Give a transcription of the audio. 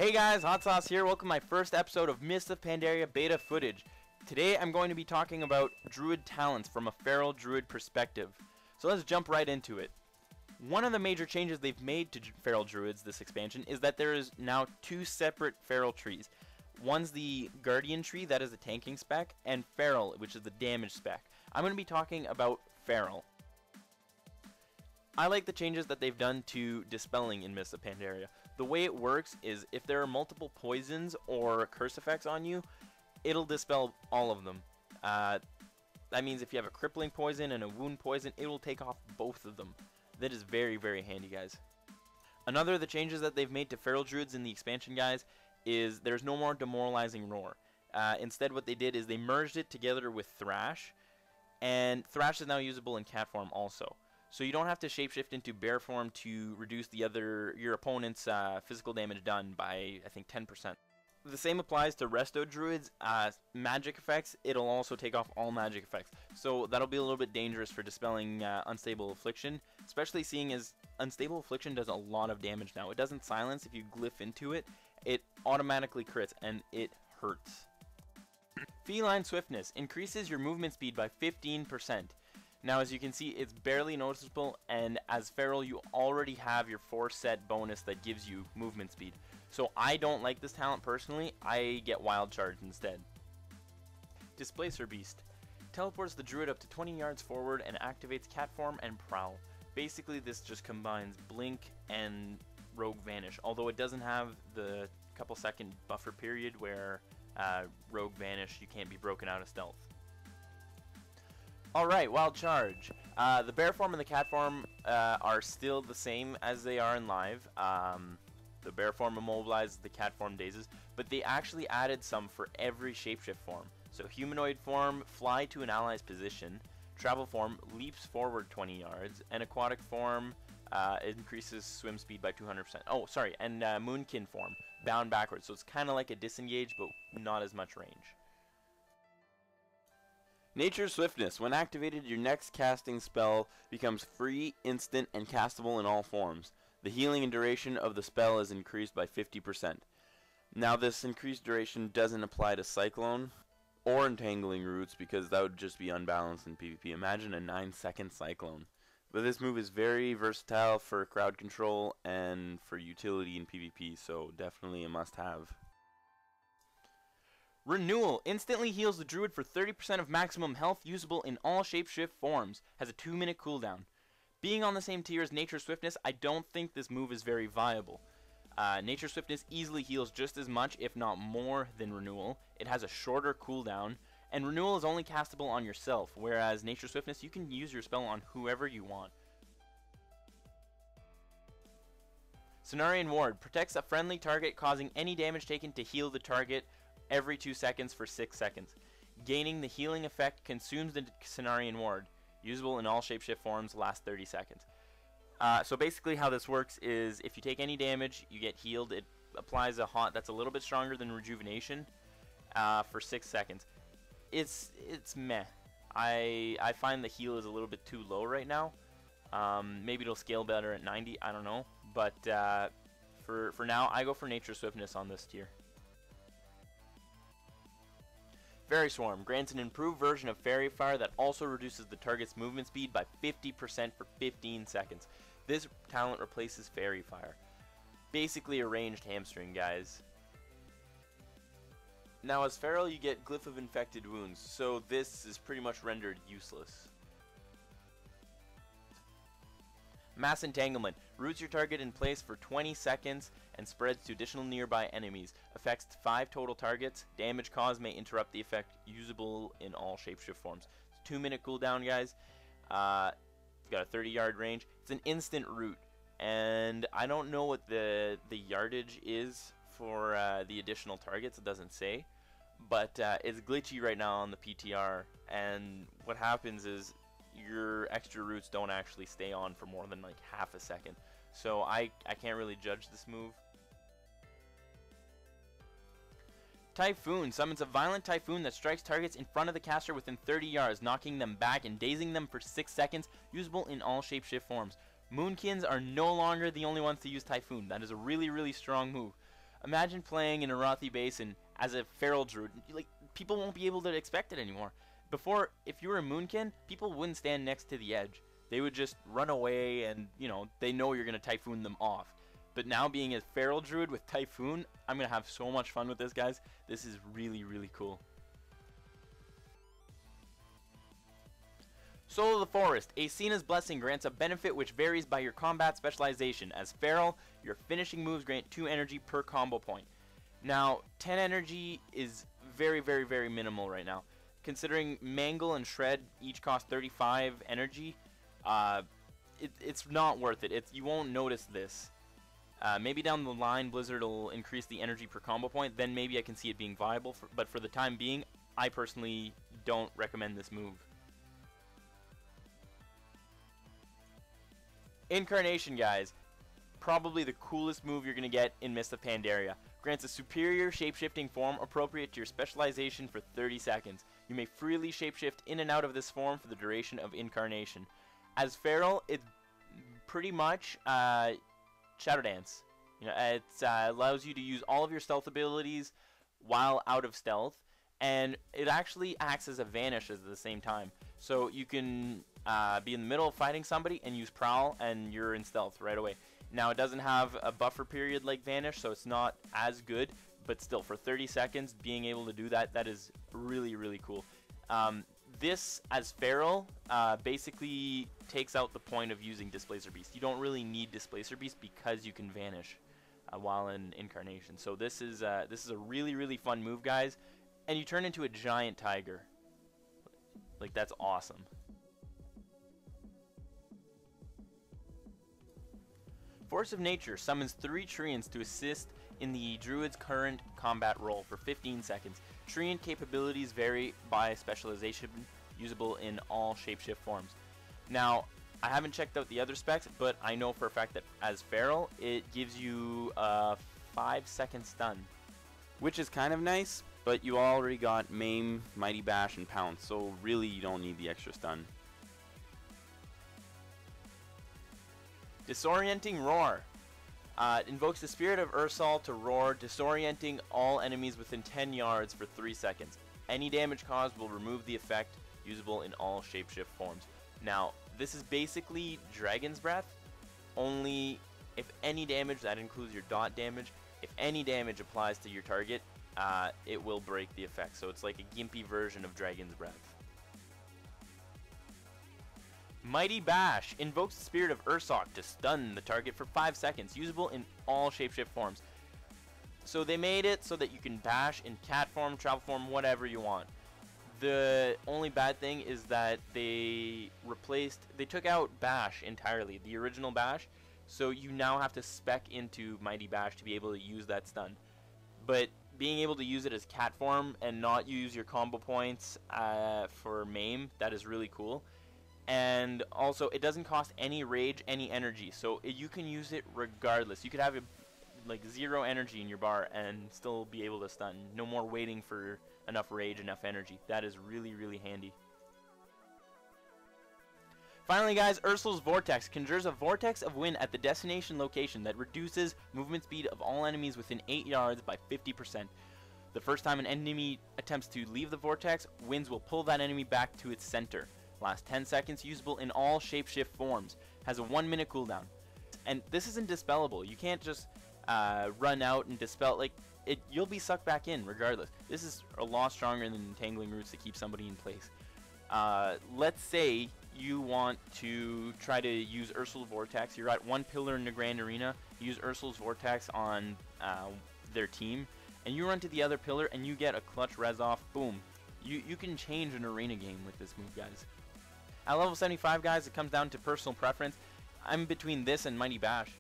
Hey guys, Hotsawwce here. Welcome to my first episode of Mists of Pandaria beta footage. Today I'm going to be talking about Druid talents from a feral Druid perspective. So let's jump right into it. One of the major changes they've made to feral Druids this expansion is that there is now two separate feral trees. One's the Guardian tree, that is the tanking spec, and Feral, which is the damage spec. I'm going to be talking about Feral. I like the changes that they've done to Dispelling in Mists of Pandaria. The way it works is if there are multiple poisons or curse effects on you, it'll dispel all of them. That means if you have a crippling poison and a wound poison, it will take off both of them. That is very, very handy, guys. Another of the changes that they've made to Feral Druids in the expansion, guys, is there's no more Demoralizing Roar. Instead, what they did is they merged it together with Thrash, and Thrash is now usable in cat form also. So you don't have to shapeshift into bear form to reduce your opponent's physical damage done by, I think, 10%. The same applies to Resto Druids. Magic effects, it'll also take off all magic effects. So that'll be a little bit dangerous for dispelling Unstable Affliction, especially seeing as Unstable Affliction does a lot of damage now. It doesn't silence. If you glyph into it, it automatically crits, and it hurts. Feline Swiftness increases your movement speed by 15%. Now, as you can see, it's barely noticeable, and as Feral, you already have your 4-set bonus that gives you movement speed. So I don't like this talent personally. I get Wild Charge instead. Displacer Beast teleports the Druid up to 20 yards forward and activates Cat Form and Prowl. Basically, this just combines Blink and Rogue Vanish, although it doesn't have the couple second buffer period where Rogue Vanish, you can't be broken out of stealth. Alright, Wild Charge. The bear form and the cat form are still the same as they are in live. The bear form immobilizes, the cat form dazes, but they actually added some for every shapeshift form. So humanoid form, fly to an ally's position. Travel form, leaps forward 20 yards. And aquatic form increases swim speed by 200%. Oh, sorry, and moonkin form, bound backwards. So it's kind of like a disengage, but not as much range. Nature's Swiftness. When activated, your next casting spell becomes free, instant, and castable in all forms. The healing and duration of the spell is increased by 50%. Now, this increased duration doesn't apply to Cyclone or Entangling Roots because that would just be unbalanced in PvP. Imagine a 9-second Cyclone. But this move is very versatile for crowd control and for utility in PvP, so definitely a must-have. Renewal instantly heals the Druid for 30% of maximum health usable in all shapeshift forms. Has a 2-minute cooldown. Being on the same tier as Nature's Swiftness, I don't think this move is very viable. Nature's Swiftness easily heals just as much, if not more, than Renewal. It has a shorter cooldown, and Renewal is only castable on yourself, whereas Nature's Swiftness, you can use your spell on whoever you want. Cenarion Ward protects a friendly target, causing any damage taken to heal the target every 2 seconds for 6 seconds. Gaining the healing effect consumes the Cenarion Ward. Usable in all shapeshift forms, lasts 30 seconds. So basically how this works is if you take any damage, you get healed. It applies a haunt that's a little bit stronger than Rejuvenation for 6 seconds. It's meh. I find the heal is a little bit too low right now. Maybe it'll scale better at 90, I don't know. But for now, I go for Nature's Swiftness on this tier. Fairy Swarm grants an improved version of Fairy Fire that also reduces the target's movement speed by 50% for 15 seconds. This talent replaces Fairy Fire. Basically a ranged hamstring, guys. Now as Feral, you get Glyph of Infected Wounds, so this is pretty much rendered useless. Mass Entanglement roots your target in place for 20 seconds and spreads to additional nearby enemies. Affects 5 total targets. Damage caused may interrupt the effect. Usable in all shapeshift forms. It's 2-minute cooldown, guys. It's got a 30-yard range. It's an instant root, and I don't know what the yardage is for the additional targets. It doesn't say, but it's glitchy right now on the PTR, and what happens is your extra roots don't actually stay on for more than like half a second. So I can't really judge this move. Typhoon summons a violent typhoon that strikes targets in front of the caster within 30 yards, knocking them back and dazing them for 6 seconds, usable in all shapeshift forms. Moonkins are no longer the only ones to use Typhoon. That is a really, really strong move. Imagine playing in a Arathi Basin as a feral druid. Like, people won't be able to expect it anymore. Before, if you were a Moonkin, people wouldn't stand next to the edge. They would just run away and, you know, they know you're going to Typhoon them off. But now being a feral druid with Typhoon, I'm going to have so much fun with this, guys. This is really, really cool. Soul of the Forest. Acena's Blessing grants a benefit which varies by your combat specialization. As feral, your finishing moves grant 2 energy per combo point. Now, 10 energy is very, very, very minimal right now. Considering Mangle and Shred each cost 35 energy, it's not worth it. You won't notice this. Maybe down the line Blizzard will increase the energy per combo point, then maybe I can see it being viable, but for the time being, I personally don't recommend this move. Incarnation, guys. Probably the coolest move you're going to get in Mist of Pandaria. Grants a superior shapeshifting form appropriate to your specialization for 30 seconds. You may freely shapeshift in and out of this form for the duration of Incarnation. As feral, it's pretty much Shadow Dance. You know, it allows you to use all of your stealth abilities while out of stealth, and it actually acts as a vanish at the same time. So you can be in the middle of fighting somebody and use Prowl, and you're in stealth right away. Now, it doesn't have a buffer period like Vanish, so it's not as good, but still, for 30 seconds, being able to do that, that is really, really cool. This, as feral, basically takes out the point of using Displacer Beast. You don't really need Displacer Beast because you can Vanish while in Incarnation. So this is a really, really fun move, guys. And you turn into a giant tiger. Like, that's awesome. Force of Nature summons 3 Treants to assist in the Druid's current combat role for 15 seconds. Treant capabilities vary by specialization, usable in all shapeshift forms. Now, I haven't checked out the other specs, but I know for a fact that as feral, it gives you a 5-second stun. Which is kind of nice, but you already got Maim, Mighty Bash, and Pounce, so really you don't need the extra stun. Disorienting Roar. Invokes the Spirit of Ursal to roar, disorienting all enemies within 10 yards for 3 seconds. Any damage caused will remove the effect, usable in all shapeshift forms. Now, this is basically Dragon's Breath, only if any damage, that includes your dot damage, if any damage applies to your target, it will break the effect. So it's like a gimpy version of Dragon's Breath. Mighty Bash invokes the Spirit of Ursok to stun the target for 5 seconds, usable in all shapeshift forms. So they made it so that you can bash in cat form, travel form, whatever you want. The only bad thing is that they took out Bash entirely, the original Bash, so you now have to spec into Mighty Bash to be able to use that stun. But being able to use it as cat form and not use your combo points for Maim, that is really cool. And also, it doesn't cost any rage, any energy, so you can use it regardless. You could have like 0 energy in your bar and still be able to stun. No more waiting for enough rage, enough energy. That is really, really handy. Finally, guys, Ursul's Vortex conjures a vortex of wind at the destination location that reduces movement speed of all enemies within 8 yards by 50%. The first time an enemy attempts to leave the vortex, winds will pull that enemy back to its center. Lasts 10 seconds, usable in all shapeshift forms. Has a 1-minute cooldown. And this isn't dispellable. You can't just run out and dispel. Like, you'll be sucked back in regardless. This is a lot stronger than Entangling Roots to keep somebody in place. Let's say you want to try to use Ursul's Vortex. You're at 1 pillar in the Grand Arena. You use Ursul's Vortex on their team. And you run to the other pillar and you get a clutch res off. Boom. You can change an arena game with this move, guys. At level 75, guys, it comes down to personal preference. I'm between this and Mighty Bash.